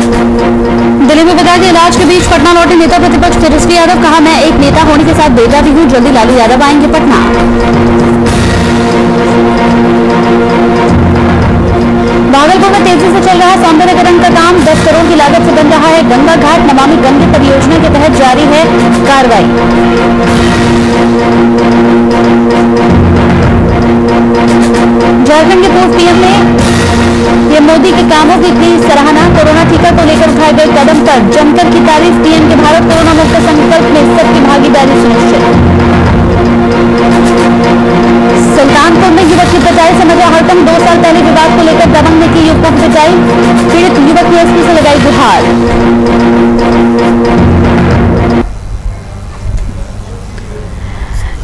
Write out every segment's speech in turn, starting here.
दिल्ली में बताया कि इलाज के बीच पटना लौटे नेता प्रतिपक्ष तेजस्वी यादव, कहा मैं एक नेता होने के साथ बेटा भी हूं, जल्दी लालू यादव आएंगे पटना। भागलपुर में तेजी से चल रहा सौंदर्यीकरण का काम, 10 करोड़ की लागत से बन रहा है गंगा घाट। नमामि गंगे परियोजना के तहत जारी है कार्रवाई। झारखंड के पूर्व पीएम ने पीएम मोदी के कामों की की सराहना, कोरोना टीका को लेकर उठाए गए कदम पर जमकर की तारीफ। पीएम के भारत कोरोना मुक्त संकल्प में सबकी भागीदारी सुनिश्चित। सुल्तानपुर में युवक की पिटाई से मचा हड़कंप, 2 साल पहले विवाद को लेकर दबंग ने की युवकों की पिटाई, पीड़ित युवक ने एसपी से लगाई गुहार।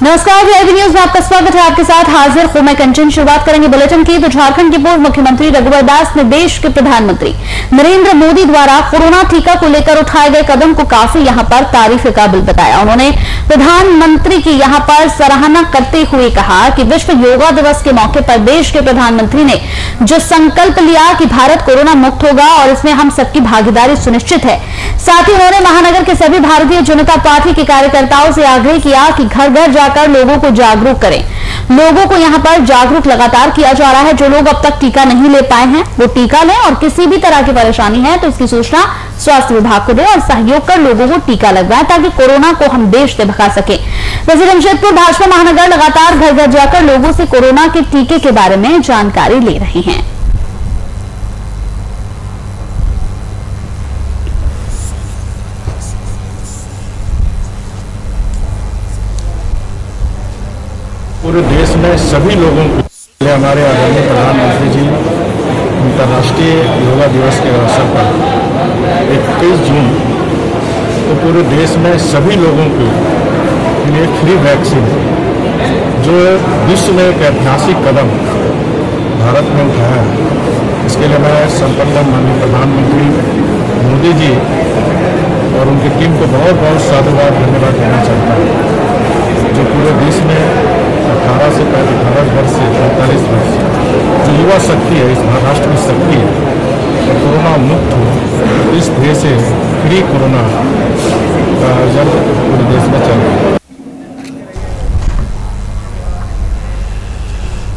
नमस्कार, वीआईपी न्यूज में आपका स्वागत है। आपके साथ हाजिर हूं मैं कंचन। शुरुआत करेंगे बुलेटिन की। तो झारखंड के पूर्व मुख्यमंत्री रघुवर दास ने देश के प्रधानमंत्री नरेंद्र मोदी द्वारा कोरोना टीका को लेकर उठाए गए कदम को काफी यहां पर तारीफ के काबिल बताया। उन्होंने प्रधानमंत्री की यहां पर सराहना करते हुए कहा कि विश्व योगा दिवस के मौके पर देश के प्रधानमंत्री ने जो संकल्प लिया कि भारत कोरोना मुक्त होगा और इसमें हम सबकी भागीदारी सुनिश्चित है। साथ ही उन्होंने महानगर के सभी भारतीय जनता पार्टी के कार्यकर्ताओं से आग्रह किया कि घर घर जाकर लोगों को जागरूक करें। लोगों को यहां पर जागरूक लगातार किया जा रहा है। जो लोग अब तक टीका नहीं ले पाए हैं वो टीका लें और किसी भी तरह की परेशानी है तो इसकी सूचना स्वास्थ्य विभाग को दें और सहयोग कर लोगों को टीका लगवाएं ताकि कोरोना को हम देश से भगा सकें। वैसे जमशेदपुर भाजपा महानगर लगातार घर घर जाकर लोगों से कोरोना के टीके के बारे में जानकारी ले रही है। पूरे देश में सभी लोगों को हमारे आदरणीय प्रधानमंत्री जी अंतर्राष्ट्रीय योगा दिवस के अवसर पर 21 जून को पूरे देश में सभी लोगों के लिए फ्री वैक्सीन, जो विश्व में एक ऐतिहासिक कदम भारत में उठाया है, इसके लिए मैं संपन्न माननीय प्रधानमंत्री मोदी जी और उनकी टीम को बहुत बहुत साधुवाद धन्यवाद देना चाहता हूँ। जो पूरे देश में 18 से 18 वर्ष से 45 वर्ष जो युवा शक्ति है, इस महाराष्ट्र में शक्ति है, और कोरोना मुक्त हो, इस देश से फ्री कोरोना का जब पूरे देश में चल रहा है।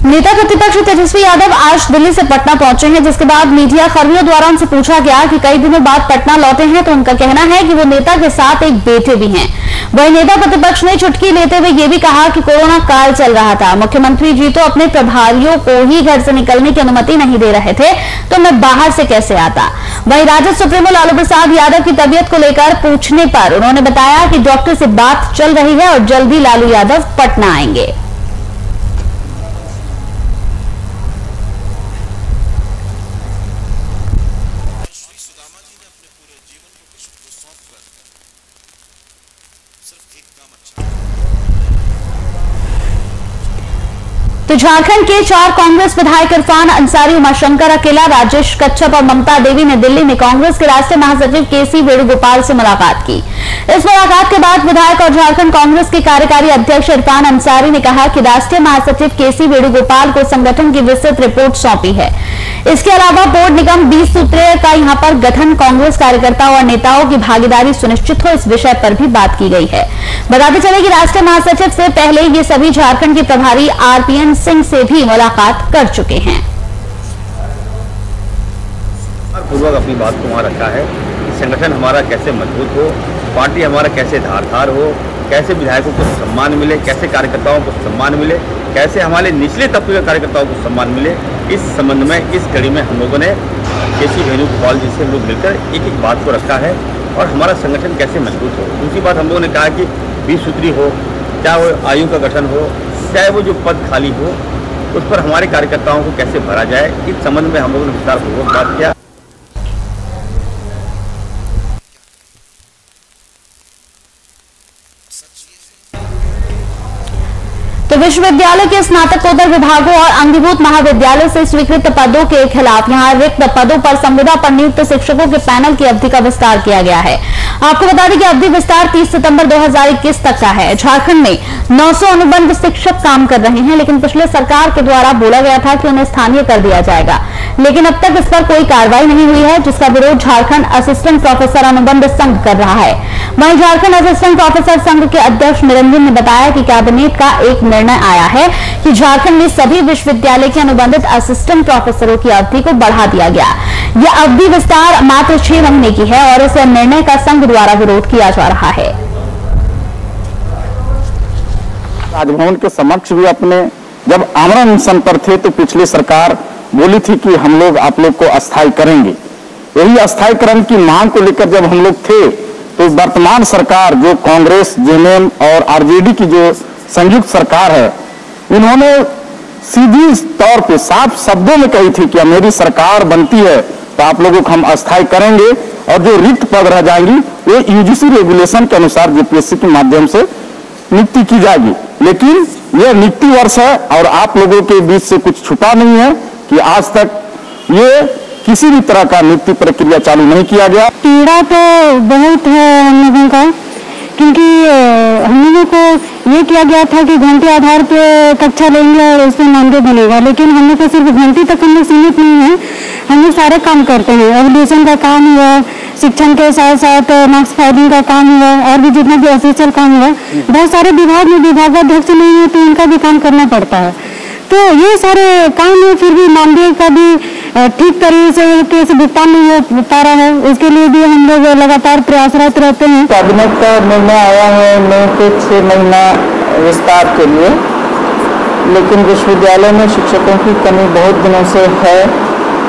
नेता प्रतिपक्ष तेजस्वी यादव आज दिल्ली से पटना पहुंचे हैं, जिसके बाद मीडिया कर्मियों द्वारा उनसे पूछा गया कि कई दिनों बाद पटना लौटे हैं तो उनका कहना है कि वो नेता के साथ एक बेटे भी हैं। वहीं नेता प्रतिपक्ष ने चुटकी लेते हुए ये भी कहा कि कोरोना काल चल रहा था, मुख्यमंत्री जी तो अपने प्रभारियों को ही घर से निकलने की अनुमति नहीं दे रहे थे, तो मैं बाहर से कैसे आता। वहीं राजद सुप्रीमो लालू प्रसाद यादव की तबीयत को लेकर पूछने पर उन्होंने बताया कि डॉक्टर से बात चल रही है और जल्दी लालू यादव पटना आएंगे। तो झारखंड के 4 कांग्रेस विधायक इरफान अंसारी, उमाशंकर अकेला, राजेश कच्छप और ममता देवी ने दिल्ली में कांग्रेस के राष्ट्रीय महासचिव केसी वेणुगोपाल से मुलाकात की। इस मुलाकात के बाद विधायक और झारखंड कांग्रेस के कार्यकारी अध्यक्ष इरफान अंसारी ने कहा कि राष्ट्रीय महासचिव केसी वेणुगोपाल को संगठन की विस्तृत रिपोर्ट सौंपी है। इसके अलावा बोर्ड निगम 20 सूत्रीय का यहां पर गठन, कांग्रेस कार्यकर्ताओं और नेताओं की भागीदारी सुनिश्चित हो, इस विषय पर भी बात की गई है। बताते चले कि राष्ट्रीय महासचिव से पहले ये सभी झारखंड के प्रभारी आरपीएन सिंह से भी मुलाकात कर चुके हैं। पूर्वक अपनी बात को वहाँ रखा है कि संगठन हमारा कैसे मजबूत हो, पार्टी हमारा कैसे धारदार हो, कैसे विधायकों को सम्मान मिले, कैसे कार्यकर्ताओं को सम्मान मिले, कैसे हमारे निचले तबके के कार्यकर्ताओं को सम्मान मिले। इस संबंध में, इस कड़ी में हम लोगों ने केसी वेणुगोपाल जी से हम लोग मिलकर एक एक बात को रखा है और हमारा संगठन कैसे मजबूत हो। दूसरी बात हम लोगों ने कहा कि 20 सूत्री हो, चाहे वो आयु का गठन हो, चाहे वो जो पद खाली हो, उस पर हमारे कार्यकर्ताओं को कैसे भरा जाए, इस संबंध में हम लोगों ने विस्तारपूर्वक बात किया। तो तो विश्वविद्यालय के स्नातकोत्तर विभागों और अंगीभूत महाविद्यालय से स्वीकृत पदों के खिलाफ यहां रिक्त पदों पर संविदा पर नियुक्त शिक्षकों के पैनल की अवधि का विस्तार किया गया है। आपको बता दें कि अवधि विस्तार 30 सितंबर 2021 तक का है। झारखंड में 900 अनुबंध शिक्षक काम कर रहे हैं, लेकिन पिछले सरकार के द्वारा बोला गया था कि उन्हें स्थानीय कर दिया जाएगा, लेकिन अब तक इस पर कोई कार्रवाई नहीं हुई है, जिसका विरोध झारखंड असिस्टेंट प्रोफेसर अनुबंध संघ कर रहा है। वहीं झारखंड असिस्टेंट प्रोफेसर संघ के अध्यक्ष निरंजन ने बताया कि कैबिनेट का एक निर्णय आया है कि झारखंड में सभी विश्वविद्यालय के अनुबंधित असिस्टेंट प्रोफेसरों की अवधि को बढ़ा दिया गया। यह अवधि विस्तार मात्र 6 महीने की है और इस निर्णय का संघ द्वारा विरोध किया जा रहा है। राजभवन के समक्ष भी अपने जब आमरण अनशन पर थे तो पिछली सरकार बोली थी कि हम लोग आप लोग को अस्थायी करेंगे। यही अस्थायीकरण की मांग को लेकर जब हम लोग थे तो वर्तमान सरकार जो कांग्रेस, जेएमएम और आरजेडी की जो संयुक्त सरकार है, इन्होंने सीधी तौर पे साफ शब्दों में कही थी कि मेरी सरकार बनती है तो आप लोगों को हम अस्थायी करेंगे और जो रिक्त पद रह जाएंगी वो यूजीसी रेगुलेशन के अनुसार जेपीएससी के माध्यम से नियुक्ति की जाएगी। लेकिन यह नियुक्ति वर्ष है और आप लोगों के बीच से कुछ छुपा नहीं है कि आज तक ये किसी भी तरह का नियुक्ति प्रक्रिया चालू नहीं किया गया। पीड़ा तो बहुत है हम लोगों का, क्योंकि हम लोगों को ये किया गया था कि घंटे आधार पे कक्षा लेंगे और उसमें मानदेय बनेगा, लेकिन हम लोग को सिर्फ घंटे तक हम लोग सीमित नहीं है, हम लोग सारे काम करते हैं। एवोल्यूशन का काम हुआ, शिक्षण के साथ साथ मार्क्स फाइलिंग का काम हुआ और भी जितना भी ऑफिशियल काम हुआ, बहुत सारे विभाग में विभागाध्यक्ष नहीं है तो उनका भी काम करना पड़ता है। तो ये सारे काम में फिर भी मानदेय का भी ठीक तरीके से भुगतान नहीं हो पा रहा है, इसके लिए भी हम लोग लगातार प्रयासरत रहते हैं। कैबिनेट का निर्णय आया है 9 से 6 महीना विस्तार के लिए, लेकिन विश्वविद्यालय में शिक्षकों की कमी बहुत दिनों से है।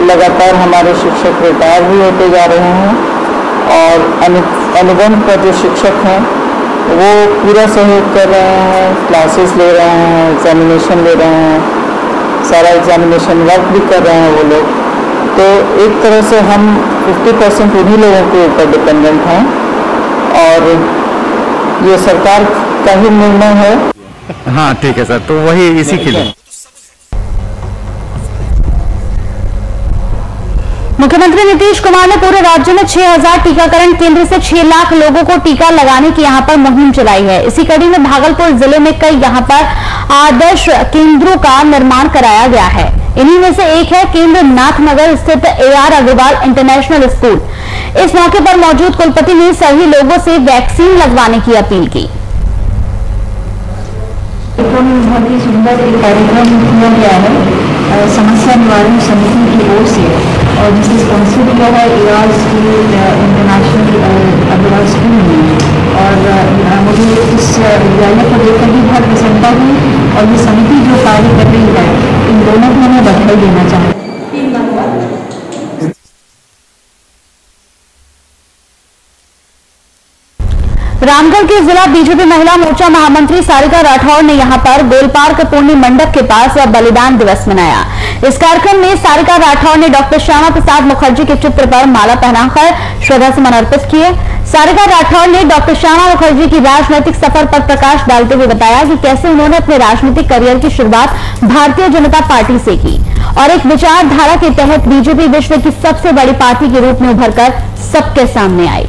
लगातार हमारे शिक्षक रिटायर भी होते जा रहे हैं और अनुबंध पर जो शिक्षक हैं वो पूरा सहयोग कर रहे हैं, क्लासेस ले रहे हैं, एग्जामिनेशन ले रहे हैं, सारा एग्जामिनेशन वर्क भी कर रहे हैं वो लोग। तो एक तरह से हम 50% उन्हीं लोगों के ऊपर डिपेंडेंट हैं और ये सरकार का ही निर्णय है। हाँ ठीक है सर, तो वही इसी के लिए मुख्यमंत्री नीतीश कुमार ने पूरे राज्य में 6000 टीकाकरण केंद्र से 6 लाख लोगों को टीका लगाने की यहां पर मुहिम चलाई है। इसी कड़ी में भागलपुर जिले में कई यहां पर आदर्श केंद्रों का निर्माण कराया गया है। इन्हीं में से एक है केंद्र नाथनगर स्थित AR अग्रवाल इंटरनेशनल स्कूल। इस मौके पर मौजूद कुलपति ने सभी लोगों से वैक्सीन लगवाने की अपील की। बहुत ही सुंदर एक कार्यक्रम किया गया है समस्या निवारण समिति की ओर से और जिसे स्पॉन्सर किया है AR school international Agarwal school में। और मुझे इस विद्यालय को देखकर भी बहुत प्रसन्नता हुई और ये समिति जो कार्य कर रही है इन दोनों को मैं बधाई देना चाहूँगी। रामगढ़ के जिला बीजेपी महिला मोर्चा महामंत्री सारिका राठौर ने यहां पर गोलपार्क पूर्णी मंडप के पास बलिदान दिवस मनाया। इस कार्यक्रम में सारिका राठौर ने डॉक्टर श्यामा प्रसाद मुखर्जी के चित्र पर माला पहनाकर श्रद्धा सुमन अर्पित किए। सारिका राठौर ने डॉक्टर श्यामा मुखर्जी की राजनीतिक सफर पर प्रकाश डालते हुए बताया कि कैसे उन्होंने अपने राजनीतिक करियर की शुरुआत भारतीय जनता पार्टी से की और एक विचारधारा के तहत बीजेपी विश्व की सबसे बड़ी पार्टी के रूप में उभरकर सबके सामने आई।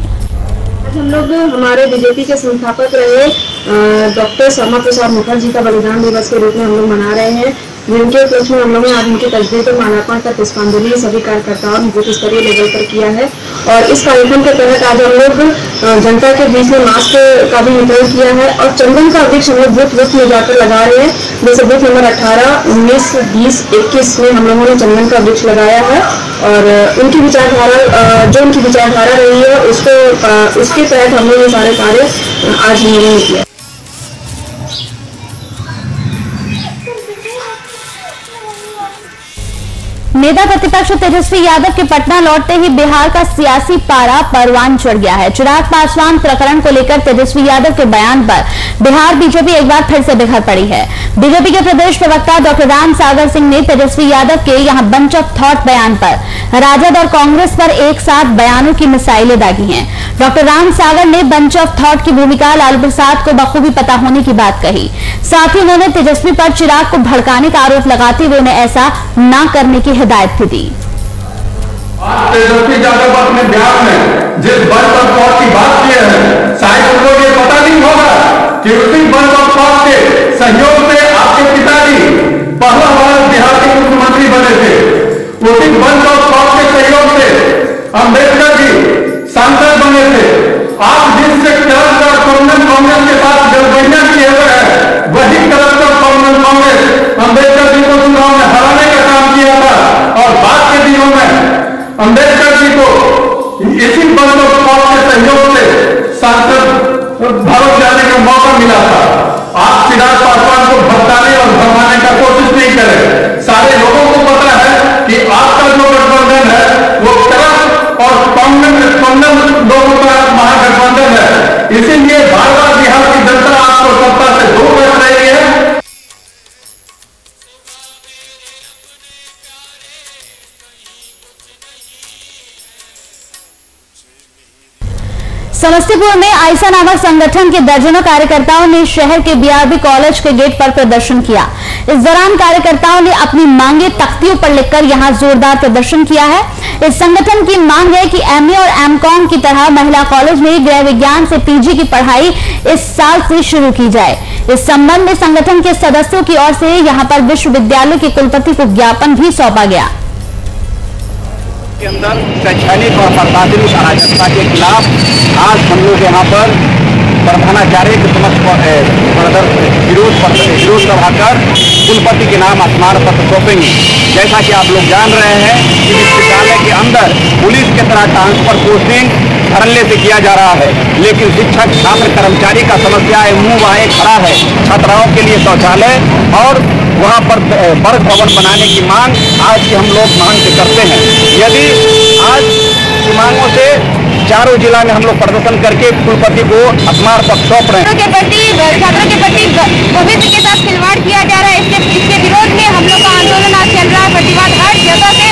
हम लोग हमारे बीजेपी के संस्थापक रहे डॉक्टर श्यामा प्रसाद मुखर्जी का बलिदान दिवस के रूप में हम लोग मना रहे हैं, जिनके उपलक्ष्य में हम लोगों ने आज उनकी तस्वीर पर माल्यार्पण कर पुष्पांजलि सभी कार्यकर्ताओं ने बूथ स्तरीय लेवल पर किया है। और इस कार्यक्रम के तहत आज हम लोग जनता के बीच में मास्क का भी वितरण किया है और चंदन का वृक्ष हम लोग बूथ में जाकर लगा रहे हैं। जैसे बूथ नंबर 18, 19, 20, 21 में हम लोगों ने चंदन का वृक्ष लगाया है और उनकी विचारधारा जो उनकी विचारधारा रही है उसके तहत हम लोग ये सारे कार्य आज हमने किया। नेता प्रतिपक्ष तेजस्वी यादव के पटना लौटते ही बिहार का सियासी पारा परवान चढ़ गया है। चिराग पासवान प्रकरण को लेकर तेजस्वी यादव के बयान पर बिहार बीजेपी एक बार फिर से बिखर पड़ी है। बीजेपी के प्रदेश प्रवक्ता डॉक्टर राम सागर सिंह ने तेजस्वी यादव के यहां बंच ऑफ थॉट बयान पर राजद और कांग्रेस पर एक साथ बयानों की मिसाइलें दागी हैं। डॉक्टर राम सागर ने बंच ऑफ थॉट की भूमिका लालू प्रसाद को बखूबी पता होने की बात कही। साथ ही उन्होंने तेजस्वी पर चिराग को भड़काने का आरोप लगाते हुए उन्हें ऐसा न करने की हिदायत भी दी। तेजस्वी यादव अपने बयान में जिस बंच ऑफ थॉट की बात की है, शायद उनको ये पता नहीं होगा कि उसी बंच ऑफ थॉट के सहयोग से आपके पिताजी पहला बार बिहार के मुख्यमंत्री बने थे। उसी बंच ऑफ थॉट के सहयोग से अम्बेडकर जी सांसद बने थे। आप जिससे करप्ट कॉमन कांग्रेस के साथ गठबंधन किए हुए हैं, वही करप्ट कॉमन कांग्रेस अम्बेडकर जी को चुनाव में हराने का काम किया था और बाद के दिनों में अम्बेडकर जी को इसी बंच ऑफ थॉट के सहयोग से सांसद भारत जाने का मौका मिला था। आप चिराग पासवान को भड़काने और भरमाने का कोशिश नहीं करें। सारे लोगों को पता है कि आपका जो गठबंधन है वो करप्ट और कॉमन लोगों का महागठबंधन है। इसीलिए बार बार बिहार की जनता आपको सत्ता से दूर रख रही है। समस्तीपुर में आयसा नामक संगठन के दर्जनों कार्यकर्ताओं ने शहर के बीआरबी कॉलेज के गेट पर प्रदर्शन किया। इस दौरान कार्यकर्ताओं ने अपनी मांगे तख्तियों पर लिखकर यहां जोरदार प्रदर्शन किया है। इस संगठन की मांग है कि एमए और एमकॉम की तरह महिला कॉलेज में गृह विज्ञान से पीजी की पढ़ाई इस साल से शुरू की जाए। इस संबंध में संगठन के सदस्यों की ओर से यहां पर विश्वविद्यालय के कुलपति को ज्ञापन भी सौंपा गया। के अंदर शैक्षणिक और प्रशासनिक अराजकता के खिलाफ आज हम लोग यहाँ पर प्रधानाचार्य के समक्ष विरोध सभा कर कुलपति के नाम स्मारक पत्र सौंपेंगे। जैसा कि आप लोग जान रहे हैं कि विश्वविद्यालय के अंदर पुलिस के तरह ट्रांसफर पोस्टिंग धरने से किया जा रहा है, लेकिन शिक्षक छात्र कर्मचारी का समस्या है, मुंह वाहे खड़ा है। छात्राओं के लिए शौचालय और वहाँ पर वर्ग भवन बनाने की मांग आज की हम लोग मांग से करते हैं। यदि आज की मांगों से चारों जिला में हम लोग प्रदर्शन करके कुलपति को स्मारक पत्र सौंप रहे हैं। छात्रों के प्रति भविष्य के साथ खिलवाड़ किया जा रहा है, इसके विरोध में हम लोग का आंदोलन आज चल रहा है। प्रतिवाद हर जगह से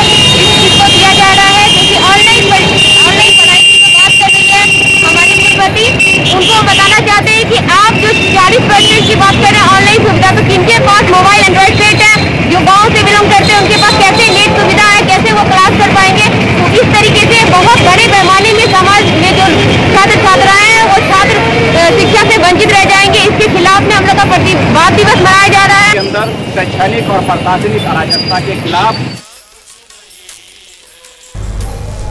इसको किया जा रहा है, क्योंकि ऑनलाइन पढ़ाई की जो बात कर रही है हमारी कुलपति, उनको बताना चाहते हैं कि आप जो 40% की बात कर रहे हैं ऑनलाइन सुविधा, तो किनके पास मोबाइल एंड्रॉइड सेट है, जो गाँव से बिलोंग करते हैं उनके पास कैसे नेट सुविधा है, कैसे वो क्लास कर पाएंगे। तो इस तरीके से बहुत बड़े पैमाने में समाज में जो छात्र छात्राएं हैं वो छात्र शिक्षा से वंचित रह जाएंगे। इसके खिलाफ में हम लोग का प्रतिवाद दिवस मनाया जा रहा है। के अंदर शैक्षणिक और प्रशासनिक अराजकता के खिलाफ।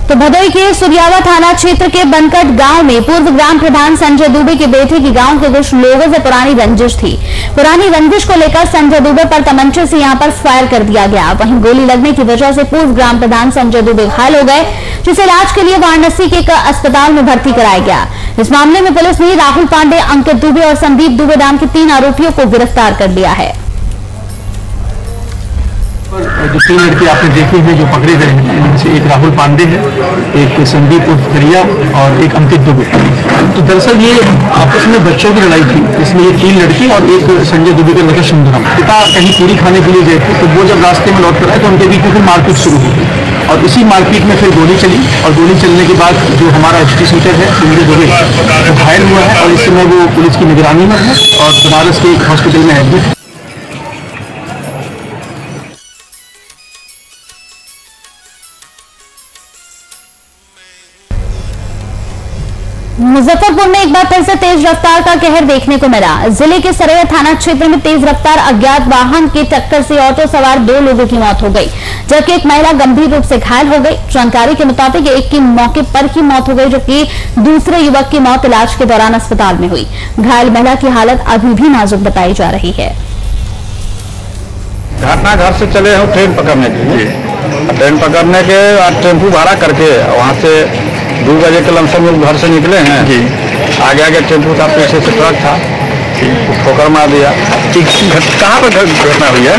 तो भदोई के सुरियावा थाना क्षेत्र के बनकट गांव में पूर्व ग्राम प्रधान संजय दुबे के बेटे की गांव के कुछ लोगों से पुरानी रंजिश थी। पुरानी रंजिश को लेकर संजय दुबे पर तमंचे से यहां पर फायर कर दिया गया। वहीं गोली लगने की वजह से पूर्व ग्राम प्रधान संजय दुबे घायल हो गए, जिसे इलाज के लिए वाराणसी के एक अस्पताल में भर्ती कराया गया। इस मामले में पुलिस ने राहुल पांडे, अंकित दुबे और संदीप दुबे नाम के 3 आरोपियों को गिरफ्तार कर लिया है। जो 3 लड़के आपने देखे हैं जो पकड़े गए हैं, इनमें से एक राहुल पांडे है, एक संदीप उर्फरिया और एक अंकित दुबे। तो दरअसल ये आपस में बच्चों की लड़ाई थी, इसमें ये 3 लड़के और एक संजय दुबे का लड़का सुंदरम। पिता कहीं पूरी खाने के लिए गए थे, तो वो जब रास्ते में लौट कर आए तो उनके बीच में फिर मारपीट शुरू हो गई और इसी मारपीट में फिर गोली चली और गोली चलने के बाद जो हमारा एसटी शूटर है संजय दुबे वो घायल हुआ है और इस समय वो पुलिस की निगरानी में है और बनारस के एक हॉस्पिटल में एडमिट है। मुजफ्फरपुर में एक बार फिर से तेज रफ्तार का कहर देखने को मिला। जिले के सरैया थाना क्षेत्र में तेज रफ्तार अज्ञात वाहन की टक्कर से ऑटो सवार 2 लोगों की मौत हो गई, जबकि एक महिला गंभीर रूप से घायल हो गई। जानकारी के मुताबिक एक की मौके पर ही मौत हो गई, जबकि दूसरे युवक की मौत इलाज के दौरान अस्पताल में हुई। घायल महिला की हालत अभी भी नाजुक बताई जा रही है। घटना घर से चले हम ट्रेन पकड़ने के लिए, ट्रेन पकड़ने के बाद टेम्पू भाड़ा करके वहाँ से 2 बजे के लमसम लोग घर से निकले हैं। आगे टेम्पू था, पीछे से ट्रक था, ठोकर मार दिया। कहाँ पर घटना हुई है?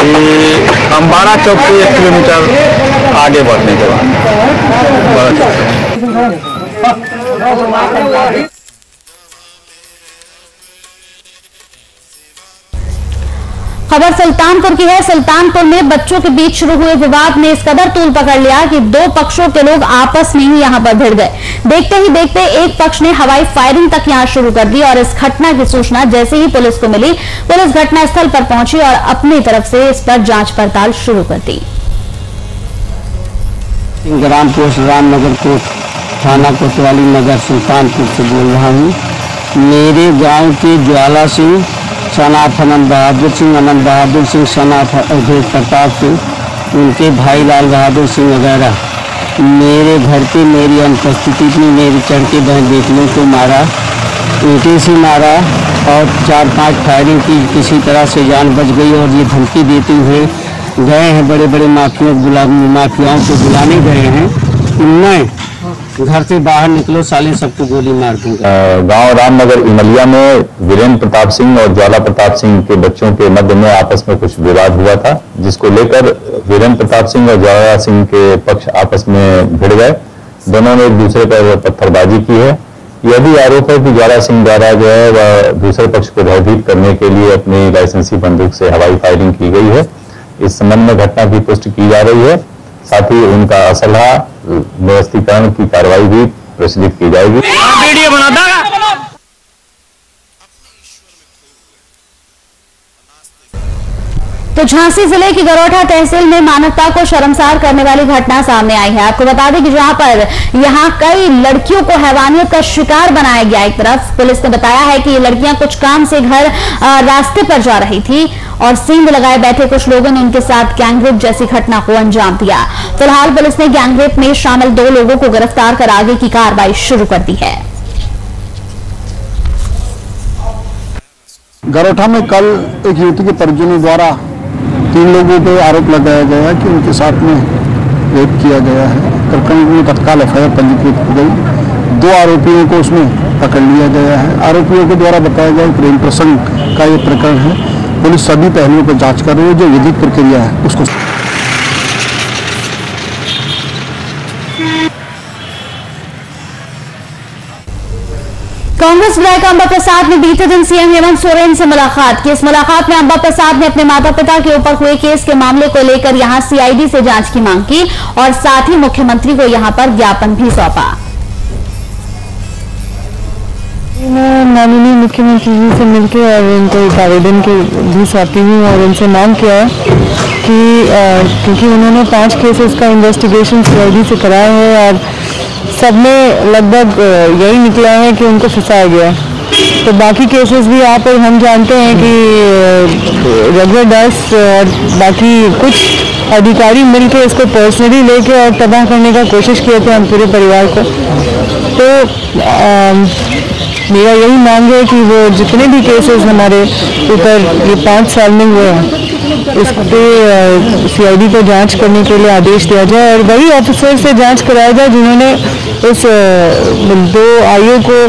ये अम्बाड़ा चौक से 1 किलोमीटर आगे बढ़ने के बाद। खबर सुल्तानपुर की है। सुल्तानपुर में बच्चों के बीच शुरू हुए विवाद ने इस कदर तूल पकड़ लिया कि दो पक्षों के लोग आपस में ही यहां पर भिड़ गए। देखते ही देखते एक पक्ष ने हवाई फायरिंग तक यहां शुरू कर दी और इस घटना की सूचना जैसे ही पुलिस को मिली, पुलिस घटनास्थल पर पहुंची और अपनी तरफ से इस पर जांच पड़ताल शुरू कर दी। ग्राम पोस्ट रामनगर कोट, थाना कोतवाली नगर, सुल्तानपुर से बोल रहा हूँ। मेरे गांव के ज्वाला सिंह, सनाफ अनंत बहादुर सिंह, अनंत बहादुर सिंह, सनाफ अवधेश प्रताप सिंह, उनके भाई लाल बहादुर सिंह वगैरह मेरे घर पे मेरी अनुपस्थिति में मेरे चढ़ के बहन बेटियों को मारा, ईंटे से मारा और 4-5 फायरिंग की। किसी तरह से जान बच गई और ये धमकी देते हुए गए हैं, बड़े बड़े माफियाओं को बुलाने गए हैं, मैं घर से बाहर निकलो साले सबको गोली मार दूंगा। गांव रामनगर इमलिया में वीरेंद्र प्रताप सिंह और ज्वाला प्रताप सिंह के बच्चों के मध्य में आपस में कुछ विवाद हुआ था, जिसको लेकर वीरेंद्र प्रताप सिंह और ज्वाला सिंह के पक्ष आपस में भिड़ गए। दोनों ने एक दूसरे पर पत्थरबाजी की है। यह भी आरोप है कि ज्वाला सिंह द्वारा जो है वह दूसरे पक्ष को भयभीत करने के लिए अपनी लाइसेंसी बंदूक से हवाई फायरिंग की गई है। इस संबंध में घटना की पुष्टि की जा रही है। साथ ही उनका असलहा व्यवस्थीकरण की कार्रवाई भी प्रचलित की जाएगी। वीडियो बनाता तो झांसी जिले की गरोठा तहसील में मानवता को शर्मसार करने वाली घटना सामने आई है। आपको बता दें कि जहां पर यहां कई लड़कियों को हैवानियत का शिकार बनाया गया। एक तरफ पुलिस ने बताया है कि ये लड़कियां कुछ काम से घर रास्ते पर जा रही थी और सींग लगाए बैठे कुछ लोगों ने उनके साथ गैंगरेप जैसी घटना को अंजाम दिया। फिलहाल पुलिस ने गैंगरेप में शामिल 2 लोगों को गिरफ्तार कर आगे की कार्रवाई शुरू कर दी है। गरोठा में कल एक युवती के परिजनों द्वारा 3 लोगों पर आरोप लगाया गया है कि उनके साथ में रेप किया गया है। करकंड में तत्काल एफआईआर पंजीकृत की गई। 2 आरोपियों को उसमें पकड़ लिया गया है। आरोपियों के द्वारा बताया गया प्रेम प्रसंग का ये प्रकरण है। पुलिस सभी पहलुओं पर जांच कर रही है। जो विधिक प्रक्रिया है उसको कांग्रेस विधायक अंबा प्रसाद ने बीते दिन सीएम हेमंत सोरेन से मुलाकात की। इस मुलाकात में अंबा प्रसाद ने अपने माता पिता के ऊपर हुए केस के मामले को लेकर यहां सीआईडी से जांच की मांग की और साथ ही मुख्यमंत्री को यहां पर ज्ञापन भी सौंपा। मैं माननीय मुख्यमंत्री जी से मिलकर और उनको एक आवेदन के भी सौंपी हूँ और उनसे मांग किया है कि क्योंकि उन्होंने 5 केसेस का इन्वेस्टिगेशन सीआईडी से कराया है और सब में लगभग यही निकला है कि उनको फंसाया गया। तो बाकी केसेस भी आप और हम जानते हैं कि रघुवर दास और बाकी कुछ अधिकारी मिलकर इसको पर्सनली लेके और तबाह करने का कोशिश किए थे हम पूरे परिवार को। तो मेरा यही मांग है कि वो जितने भी केसेस हमारे ऊपर ये 5 साल में हुए हैं इस पे सीआईडी को जांच करने के लिए आदेश दिया जाए और वही ऑफिसर से जांच कराया जाए जिन्होंने इस 2 आईओ को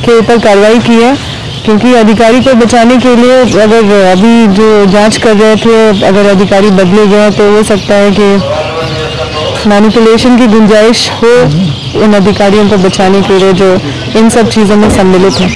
के ऊपर कार्रवाई की है। क्योंकि अधिकारी को बचाने के लिए अगर अभी जो जांच कर रहे थे अगर अधिकारी बदले गए तो हो सकता है कि मैनिपुलेशन की गुंजाइश हो उन अधिकारियों को बचाने के लिए जो इन सब चीज़ों में सम्मिलित है।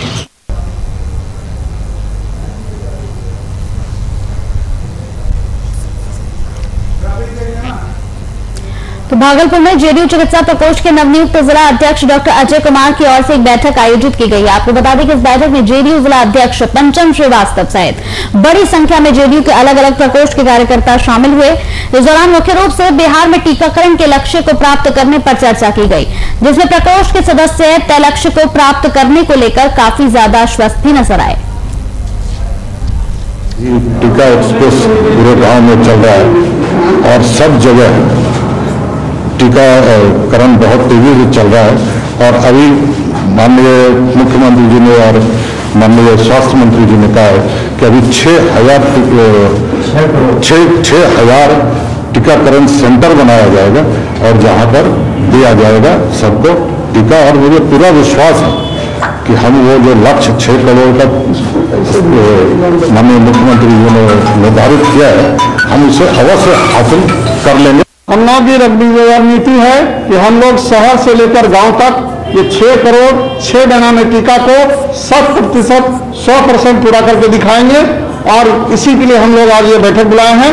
तो भागलपुर में जेडीयू चिकित्सा प्रकोष्ठ के नवनियुक्त जिला अध्यक्ष डॉक्टर अजय कुमार की ओर से एक बैठक आयोजित की गई। आपको बता दें कि इस बैठक में जेडीयू जिला अध्यक्ष पंचम श्रीवास्तव सहित बड़ी संख्या में जेडीयू के अलग अलग प्रकोष्ठ के कार्यकर्ता शामिल हुए। इस दौरान मुख्य रूप से बिहार में टीकाकरण के लक्ष्य को प्राप्त करने पर चर्चा की गई, जिसमें प्रकोष्ठ के सदस्य तय लक्ष्य को प्राप्त करने को लेकर काफी ज्यादा आश्वस्त भी नजर आए। टीका एक्सप्रेस पूरे गांव में चल रहा है और सब जगह टीकाकरण बहुत तेजी से चल रहा है। और अभी माननीय मुख्यमंत्री जी ने और माननीय स्वास्थ्य मंत्री जी ने कहा है कि अभी 6,000 टीकाकरण सेंटर बनाया जाएगा और जहां पर दिया जाएगा सबको टीका। और मुझे पूरा विश्वास है कि हम वो जो लक्ष्य 6 करोड़ तक माननीय मुख्यमंत्री जी ने निर्धारित किया है, हम उसे अवश्य हासिल कर लेंगे। हम लोग की रणनीति है कि हम लोग शहर से लेकर गांव तक ये 6 करोड़ 6 डायनामिक टीका को 100% पूरा करके दिखाएंगे और इसी के लिए हम लोग आज ये बैठक बुलाए हैं।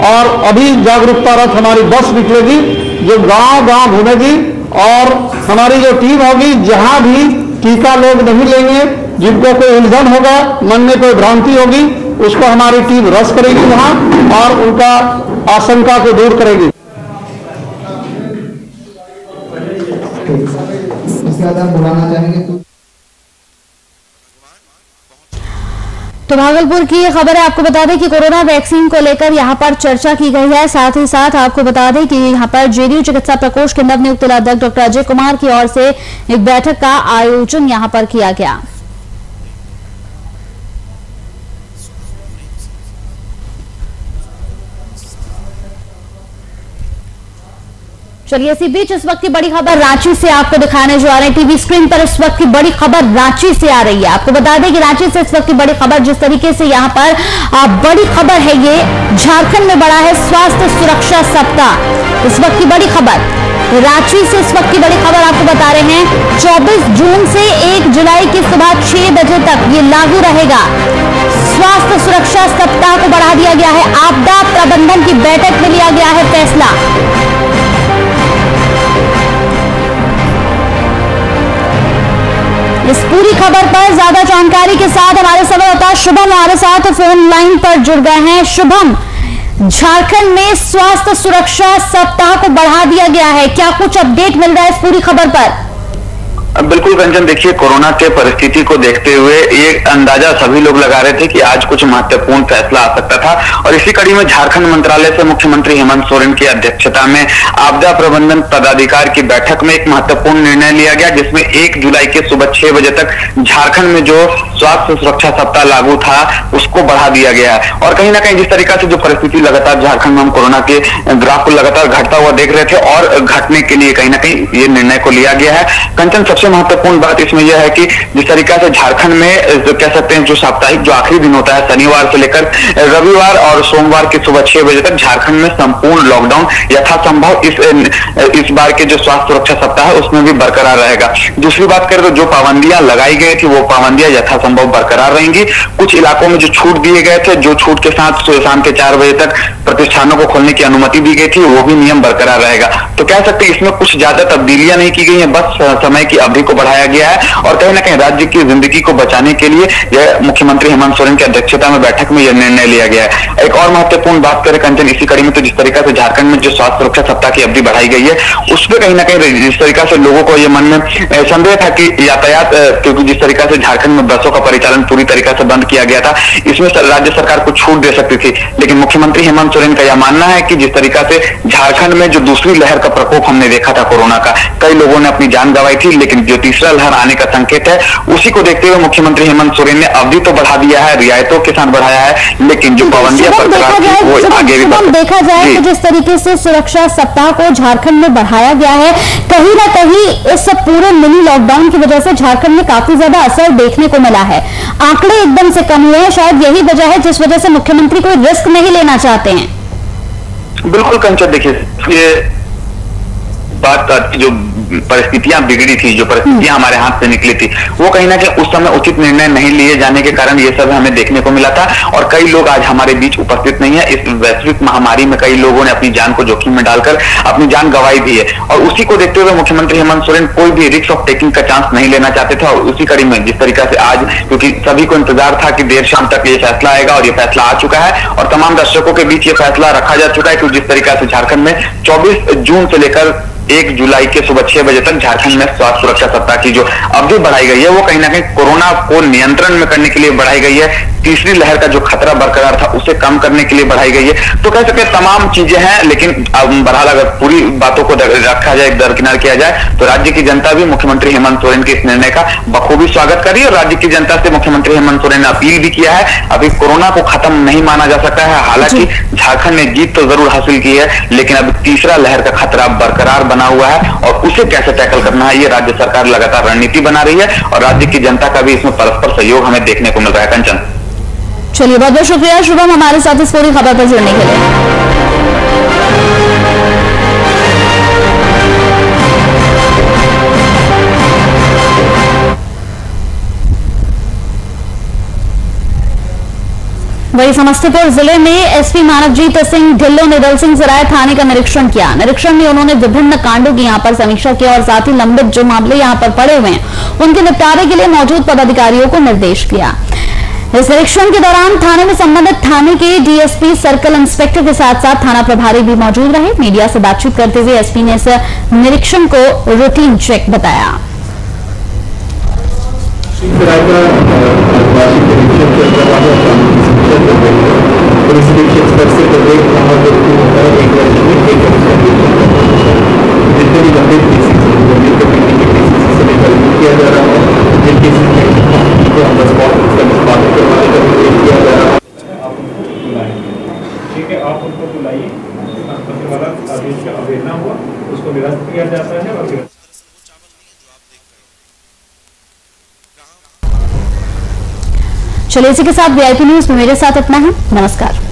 और अभी जागरूकता रथ हमारी बस निकलेगी जो गांव-गांव घूमेगी और हमारी जो टीम होगी जहां भी टीका लोग नहीं लेंगे, जिनको कोई उलझन होगा, मन में कोई भ्रांति होगी, उसको हमारी टीम रस करेगी वहां और उनका आशंका को दूर करेगी। बुलाना चाहेंगे तो भागलपुर की ये खबर है। आपको बता दें कि कोरोना वैक्सीन को लेकर यहां पर चर्चा की गई है। साथ ही साथ आपको बता दें कि यहां पर जेडीयू चिकित्सा प्रकोष्ठ के नवनियुक्त अध्यक्ष डॉक्टर अजय कुमार की ओर से एक बैठक का आयोजन यहां पर किया गया। चलिए इसी बीच इस वक्त की बड़ी खबर रांची से आपको दिखाने जो आ रहे हैं टीवी स्क्रीन पर। इस वक्त की बड़ी खबर रांची से आ रही है। आपको बता दें कि रांची से इस वक्त की बड़ी खबर, जिस तरीके से यहां पर बड़ी खबर है, ये झारखंड में बड़ा है स्वास्थ्य सुरक्षा सप्ताह। इस वक्त की बड़ी खबर रांची से, इस वक्त की बड़ी खबर आपको बता रहे हैं 24 जून से 1 जुलाई की सुबह 6 बजे तक ये लागू रहेगा। स्वास्थ्य सुरक्षा सप्ताह को बढ़ा दिया गया है। आपदा प्रबंधन की बैठक में लिया गया है फैसला। इस पूरी खबर पर ज्यादा जानकारी के साथ हमारे संवाददाता शुभम हमारे साथ फोन लाइन पर जुड़ गए हैं। शुभम, झारखंड में स्वास्थ्य सुरक्षा सप्ताह को बढ़ा दिया गया है, क्या कुछ अपडेट मिल रहा है इस पूरी खबर पर? बिल्कुल कंचन, देखिए कोरोना के परिस्थिति को देखते हुए ये अंदाजा सभी लोग लगा रहे थे कि आज कुछ महत्वपूर्ण फैसला आ सकता था और इसी कड़ी में झारखंड मंत्रालय से मुख्यमंत्री हेमंत सोरेन की अध्यक्षता में आपदा प्रबंधन पदाधिकारी की बैठक में एक महत्वपूर्ण निर्णय लिया गया, जिसमें 1 जुलाई के सुबह 6 बजे तक झारखंड में जो स्वास्थ्य सुरक्षा सप्ताह लागू था उसको बढ़ा दिया गया है। और कहीं ना कहीं जिस तरीका से जो परिस्थिति लगातार झारखंड में हम कोरोना के ग्राफ को लगातार घटता हुआ देख रहे थे और घटने के लिए कहीं ना कहीं ये निर्णय को लिया गया है। कंचन, सबसे महत्वपूर्ण बात इसमें यह है कि जिस तरीका से झारखंड में जो कह सकते हैं जो साप्ताहिक जो आखिरी दिन होता है शनिवार से लेकर रविवार और सोमवार की सुबह 6 बजे तक झारखंड में संपूर्ण लॉकडाउन यथासंभव इस बार के जो स्वास्थ्य सुरक्षा सप्ताह है उसमें भी बरकरार रहेगा। दूसरी बात करें तो जो पाबंदियां लगाई गई थी वो पाबंदियां यथासंभव बरकरार रहेंगी। कुछ इलाकों में जो छूट दिए गए थे, जो छूट के साथ शाम के 4 बजे तक प्रतिष्ठानों को खोलने की अनुमति दी गई थी, वो भी नियम बरकरार रहेगा। तो कह सकते हैं इसमें कुछ ज्यादा तब्दीलियां नहीं की गई है, बस समय की अवधि को बढ़ाया गया है और कहीं ना कहीं राज्य की जिंदगी को बचाने के लिए यह मुख्यमंत्री हेमंत सोरेन की अध्यक्षता में बैठक में यह निर्णय लिया गया है। एक और महत्वपूर्ण बात करें कंचन इसी कड़ी में, तो जिस तरीका से झारखंड में जो स्वास्थ्य सुरक्षा सप्ताह की अवधि बढ़ाई गई है उस पर कहीं ना कहीं जिस तरीका से लोगों को यह मन में संदेह था कि यातायात, क्योंकि जिस तरीका से झारखंड में बसों का परिचालन पूरी तरीका से बंद किया गया था, इसमें राज्य सरकार को छूट दे सकती थी, लेकिन मुख्यमंत्री हेमंत सोरेन का यह मानना है कि जिस तरीका से झारखंड में जो दूसरी लहर का प्रकोप हमने देखा था कोरोना का, कई लोगों ने अपनी जान गंवाई थी, लेकिन जो तीसरा लहर आने का संकेत है उसी को देखते हुए मुख्यमंत्री हेमंत सोरेन ने अवधि तो बढ़ा दिया है, रियायतों के साथ बढ़ाया है, लेकिन जो पाबंदियां बरकरार थी वो आगे भी देखा जाए तो जिस तरीके से सुरक्षा सप्ताह को झारखंड में बढ़ाया गया है, कहीं ना कहीं इस पूरे मिनी लॉकडाउन की वजह से झारखंड में काफी ज्यादा असर देखने को मिला है। आंकड़े एकदम से कम हुए हैं, शायद यही वजह है जिस वजह से मुख्यमंत्री कोई रिस्क नहीं लेना चाहते हैं। बिल्कुल कंचन, देखिए ये बात जो परिस्थितियां बिगड़ी थी, जो परिस्थितियां हमारे हाथ से निकली थी, वो कहीं ना कहीं उस समय उचित निर्णय नहीं लिए जाने के कारण ये सब हमें देखने को मिला था और कई लोग आज हमारे बीच उपस्थित नहीं है। इस वैश्विक महामारी में कई लोगों ने अपनी जान को जोखिम में डालकर अपनी जान गंवाई भी है और उसी को देखते हुए मुख्यमंत्री हेमंत सोरेन कोई भी रिस्क ऑफ टेकिंग का चांस नहीं लेना चाहते थे और उसी कड़ी में जिस तरीका से आज, क्योंकि सभी को इंतजार था कि देर शाम तक ये फैसला आएगा और ये फैसला आ चुका है और तमाम दर्शकों के बीच ये फैसला रखा जा चुका है कि जिस तरीका से झारखंड में 24 जून से लेकर 1 जुलाई के सुबह 6 बजे तक झारखंड में स्वास्थ्य सुरक्षा सप्ताह की जो अवधि बढ़ाई गई है वो कहीं ना कहीं कोरोना को नियंत्रण में करने के लिए बढ़ाई गई है। तीसरी लहर का जो खतरा बरकरार था उसे कम करने के लिए बढ़ाई गई है। तो कह सकते हैं तमाम चीजें हैं, लेकिन बहरहाल अगर पूरी बातों को रखा जाए, दरकिनार किया जाए, तो राज्य की जनता भी मुख्यमंत्री हेमंत सोरेन के इस निर्णय का बखूबी स्वागत कर रही है। और राज्य की जनता से मुख्यमंत्री हेमंत सोरेन ने अपील भी किया है। अभी कोरोना को खत्म नहीं माना जा सकता है, हालांकि झारखंड ने जीत तो जरूर हासिल की है, लेकिन अब तीसरा लहर का खतरा बरकरार बना हुआ है और उसे कैसे टैकल करना है ये राज्य सरकार लगातार रणनीति बना रही है और राज्य की जनता का भी इसमें परस्पर सहयोग हमें देखने को मिल रहा है। कंचन, चलिए बहुत बहुत शुक्रिया शुभम हमारे साथ इस पूरी खबर पर जुड़ने के लिए। वही समस्तीपुर जिले में एसपी मानवजीत सिंह ढिल्लों ने दल सिंह सराय थाने का निरीक्षण किया। निरीक्षण में उन्होंने विभिन्न कांडों की यहां पर समीक्षा की और साथ ही लंबित जो मामले यहां पर पड़े हुए हैं उनके निपटारे के लिए मौजूद पदाधिकारियों को निर्देश दिया। इस निरीक्षण के दौरान थाने में संबंधित थाने के डीएसपी, सर्कल इंस्पेक्टर के साथ साथ थाना प्रभारी भी मौजूद रहे। मीडिया से बातचीत करते हुए एसपी ने इस निरीक्षण को रूटीन चेक बताया। जितने भी लंबे केसेस किया जा रहा है, जिन केसेस में ऑन द स्पॉट निष्पादन करवाने का निर्देश दिया जा रहा है। आप उनको बुलाएंगे, ठीक है, आप उनको बुलाइए। पत्र वाला आदेश का अवहेलना हुआ उसको निरस्त किया जाता है। और चलिए इसी के साथ वीआईपी न्यूज में मेरे साथ इतना है। नमस्कार।